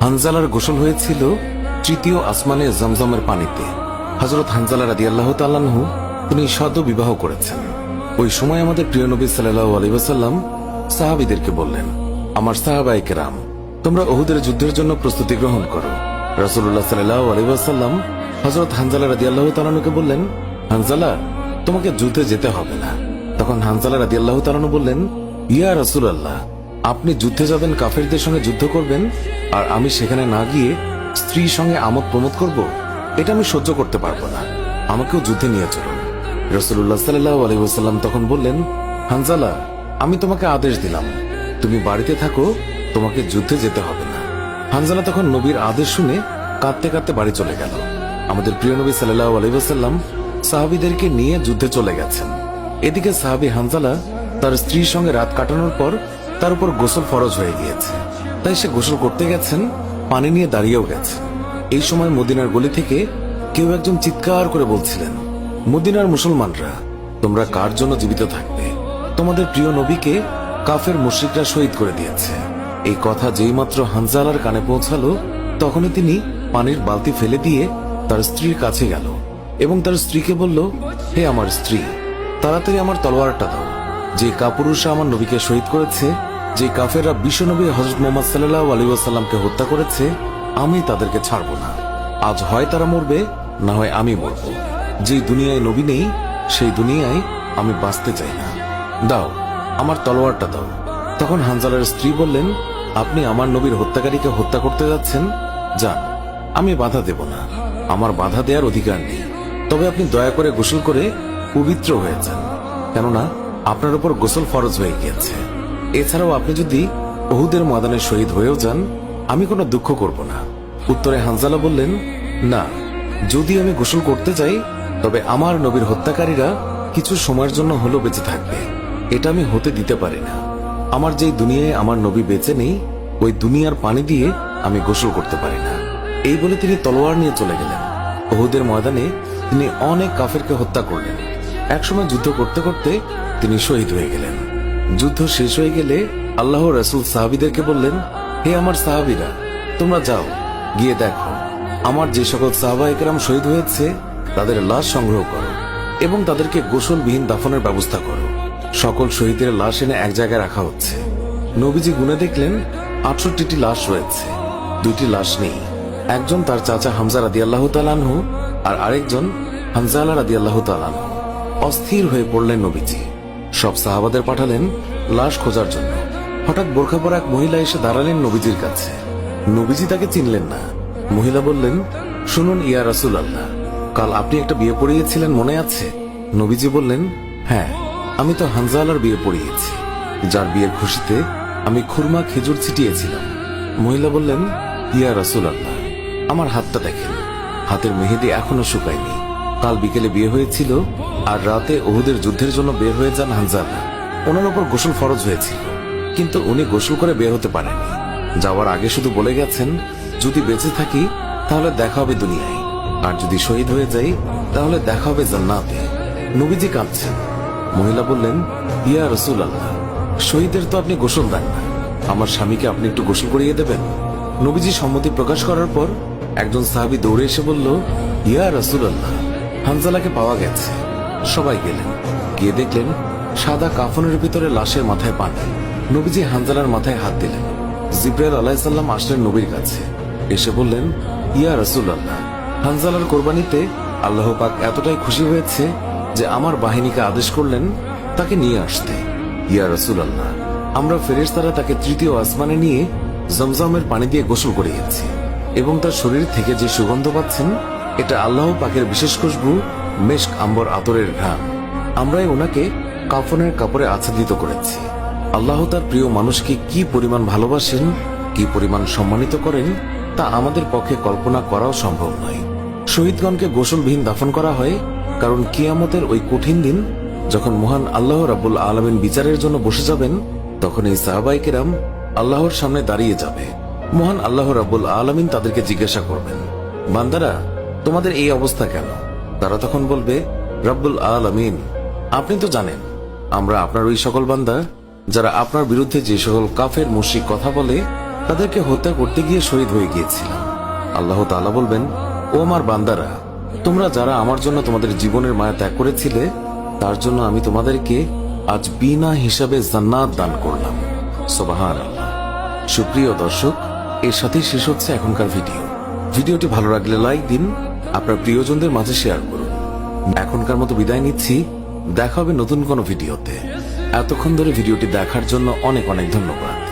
হানজালার গোসল হয়েছিল তৃতীয় আসমানে জমজমের পানিতে। হযরত হানজালা রাদিয়াল্লাহু তাআলা আনহু তিনি সদ্য বিবাহ করেছেন। ওই সময় আমাদের প্রিয় নবী সাল্লাল্লাহু আলাইহি ওয়াসাল্লাম সাহাবীদেরকে বললেন, আমার সাহাবায়ে কেরাম, তোমরা উহুদের যুদ্ধের জন্য প্রস্তুতি গ্রহণ করো। রাসূলুল্লাহ সাল্লাল্লাহু আলাইহি ওয়াসাল্লাম হযরত হানজালা রাদিয়াল্লাহু তাআলা আনহুকে বললেন, হানজালা, তোমাকে যুদ্ধে যেতে হবে না। তখন হানজালা রাদিয়াল্লাহু তাআলা আনহু বললেন, ইয়া রাসূলুল্লাহ, আপনি যুদ্ধে যাবেন, কাফেরদের সঙ্গে যুদ্ধ করবেন, আর আমি সেখানে না গিয়ে স্ত্রীর সঙ্গে আমোদ প্রমোদ করব? এটা আমি সহ্য করতে পারবো না, আমাকেও যুদ্ধে নিয়ে চলুন। রাসূলুল্লাহ সাল্লাল্লাহু আলাইহি ওয়াসাল্লাম তখন বললেন, হানজালা, আমি তোমাকে আদেশ দিলাম, তুমি বাড়িতে থাকো, তোমাকে যুদ্ধে যেতে হবে না। হানজালা তখন নবীর আদেশ শুনে কাঁদতে কাঁদতে বাড়ি চলে গেল। আমাদের প্রিয় নবী সাল্লাল্লাহু আলাইহি ওয়াসাল্লাম সাহাবীদেরকে নিয়ে যুদ্ধে চলে গেছেন। এদিকে সাহাবী হানজালা তার স্ত্রীর সঙ্গে রাত কাটানোর পর তার উপর গোসল ফরজ হয়ে গিয়েছে, তাই সে গোসল করতে গেছেন, পানি নিয়ে দাঁড়িয়েও গেছেন। এই সময় মদিনার গলি থেকে কেউ একজন চিৎকার করে বলছিলেন, মদিনার মুসলমানরা, তোমরা কার জন্য জীবিত থাকবে? তোমাদের প্রিয় নবীকে কাফের মুশরিকরা শহীদ করে দিয়েছে। এই কথা যেই মাত্র হানজালার কানে পৌঁছালো, তখনই তিনি পানির বালতি ফেলে দিয়ে তার স্ত্রীর কাছে গেল এবং তার স্ত্রীকে বলল, হে আমার স্ত্রী, তাড়াতাড়ি আমার তলোয়ারটা দাও। যে কাপুরুষরা আমার নবীকে শহীদ করেছে, যে কাফেররা বিশ্বনবী হযরত মুহাম্মদ সাল্লাল্লাহু আলাইহি ওয়াসাল্লামকে হত্যা করেছে, আমি তাদেরকে ছাড়ব না। আজ হয় তারা মরবে, না হয় আমি মরব। যে দুনিয়ায় নবী নেই, সেই দুনিয়ায় আমি বাঁচতে চাই না। দাও, আমার তলোয়ারটা দাও। তখন হানজালার স্ত্রী বললেন, আপনি আমার নবীর হত্যাকারীকে হত্যা করতে যাচ্ছেন? যান, আমি বাধা দেব না, আমার বাধা দেওয়ার অধিকার নেই। তবে আপনি দয়া করে গোসল করে পবিত্র হয়ে যান, কেননা আপনার উপর গোসল ফরজ হয়ে গিয়েছে। এছাড়াও আপনি যদি উহুদের ময়দানে শহীদ হয়েও যান, আমি কোনো দুঃখ করব না। উত্তরে হানজালা বললেন, না, যদি আমি গোসল করতে যাই, তবে আমার নবীর হত্যাকারীরা কিছু সময়ের জন্য হলেও বেঁচে থাকবে, এটা আমি হতে দিতে পারি না। আমার যেই দুনিয়ায় আমার নবী বেঁচে নেই, ওই দুনিয়ার পানি দিয়ে আমি গোসল করতে পারি না। এই বলে তিনি তলোয়ার নিয়ে চলে গেলেন। উহুদের ময়দানে তিনি অনেক কাফেরকে হত্যা করলেন। একসময় যুদ্ধ করতে করতে তিনি শহীদ হয়ে গেলেন। যুদ্ধ শেষ হয়ে গেলে আল্লাহ রাসূল সাহাবীদেরকে বললেন, হে আমার সাহাবীরা, তোমরা যাও, গিয়ে দেখো আমার যে সকল সাহাবায়ে কেরাম শহীদ হয়েছে তাদের লাশ সংগ্রহ করো এবং তাদেরকে গোসলবিহীন দাফনের ব্যবস্থা করো। সকল শহীদের লাশ এনে এক জায়গায় রাখা হচ্ছে। নবীজি গুনে দেখলেন ৬৮টি লাশ রয়েছে, ২টি লাশ নেই। একজন তার চাচা হামজা রাদিয়াল্লাহু তাআলা আনহু, আর আরেকজন হানজালা রাদিয়াল্লাহু তাআলা আনহু। অস্থির হয়ে পড়লেন নবীজি। সব সাহাবাদের পাঠালেন লাশ খোঁজার জন্য। হঠাৎ বোরখা পরা এক মহিলা এসে দাঁড়ালেন নবীজির কাছে। নবীজি তাকে চিনলেন না। মহিলা বললেন, শুনুন ইয়া রাসূলুল্লাহ, কাল আপনি একটা বিয়ে পড়িয়েছিলেন, মনে আছে? নবীজি বললেন, হ্যাঁ, আমি তো হানজালার বিয়ে পড়িয়েছি, যার বিয়ের খুশিতে আমি খুরমা খেজুর ছিটিয়েছিলাম। মহিলা বললেন, ইয়া রাসূলুল্লাহ, আমার হাতটা দেখেন, হাতের মেহেদি এখনো শুকায়নি। কাল বিকেলে বিয়ে হয়েছিল, আর রাতে উহুদের যুদ্ধের জন্য বের হয়ে যান হানজালা। ওনার উপর গোসল ফরজ হয়েছিল, কিন্তু উনি গোসল করে বের হতে পারেননি। যাওয়ার আগে শুধু বলে গেছেন, যদি বেঁচে থাকি তাহলে দেখা হবে দুনিয়ায়, আর যদি শহীদ হয়ে যাই তাহলে দেখা হবে জান্নাতে। নবীজি কাঁদছেন। মহিলা বললেন, ইয়া রাসূলুল্লাহ, শহীদের তো আপনি গোসল দেন না, আমার স্বামীকে আপনি একটু গোসল করিয়ে দেবেন? নবীজি সম্মতি প্রকাশ করার পর একজন সাহাবী দৌড়ে এসে বলল, ইয়া রাসূলুল্লাহ, হানজালাকে পাওয়া গেছে। সবাই গেলেন, গিয়ে দেখলেন সাদা কাফনের ভিতরে লাশের মাথায় পানি। নবীজি হানজালার মাথায় হাত দিলেন। জিবরাইল আলাইহিস সালাম আসলেন নবীর কাছে, এসে বললেন, ইয়া রাসূলুল্লাহ, হানজালার কোরবানিতে আল্লাহ পাক এতটাই খুশি হয়েছে যে আমার বাহিনীকে আদেশ করলেন তাকে নিয়ে আসতে। ইয়া রাসূলুল্লাহ, আমরা ফেরেশতারা তাকে তৃতীয় আসমানে নিয়ে জমজমের পানি দিয়ে গোসল করিয়েছি এবং তার শরীর থেকে যে সুগন্ধ পাচ্ছেন, এটা আল্লাহ পাকের বিশেষ খুশবু, মেশক আম্বর আতরের ঘ্রাণ। আমরাই ওনাকে কাফনের কাপড়ে আচ্ছাদিত করেছি। আল্লাহ তার প্রিয় মানুষকে কি পরিমাণ ভালোবাসেন, কি পরিমাণ সম্মানিত করেন, তা আমাদের পক্ষে কল্পনা করাও সম্ভব নয়। শহীদগণকে গোসলবিহীন দাফন করা হয় কারণ কিয়ামতের ওই কঠিন দিন যখন মহান আল্লাহ রাব্বুল আলামিন বিচারের জন্য বসে যাবেন, তখন এই সাহাবায়ে কেরাম আল্লাহর সামনে দাঁড়িয়ে যাবে। মহান আল্লাহ রাব্বুল আলামিন তাদেরকে জিজ্ঞাসা করবেন, বান্দারা, তোমাদের এই অবস্থা কেন? তারা তখন বলবে, রাব্বুল আলামিন, আপনি তো জানেন আমরা আপনার ওই সকল বান্দা যারা আপনার বিরুদ্ধে যে সকল কাফের মুশরিক কথা বলে তাদেরকে হত্যা করতে গিয়ে শহীদ হয়ে গিয়েছিলাম। আল্লাহ তাআলা বলবেন, ও আমার বান্দারা, তোমরা যারা আমার জন্য তোমাদের জীবনের মায়া ত্যাগ করেছিলে, তার জন্য আমি তোমাদেরকে আজ বিনা হিসাবে জান্নাত দান করলাম। সুবহানাল্লাহ। সুপ্রিয় দর্শক, এর সাথেই শেষ হচ্ছে এখনকার ভিডিওটি ভালো লাগলে লাইক দিন, আপনার প্রিয়জনদের মাঝে শেয়ার করুন। এখনকার মতো বিদায় নিচ্ছি, দেখা হবে নতুন কোনো ভিডিওতে। এতক্ষণ ধরে ভিডিওটি দেখার জন্য অনেক অনেক ধন্যবাদ।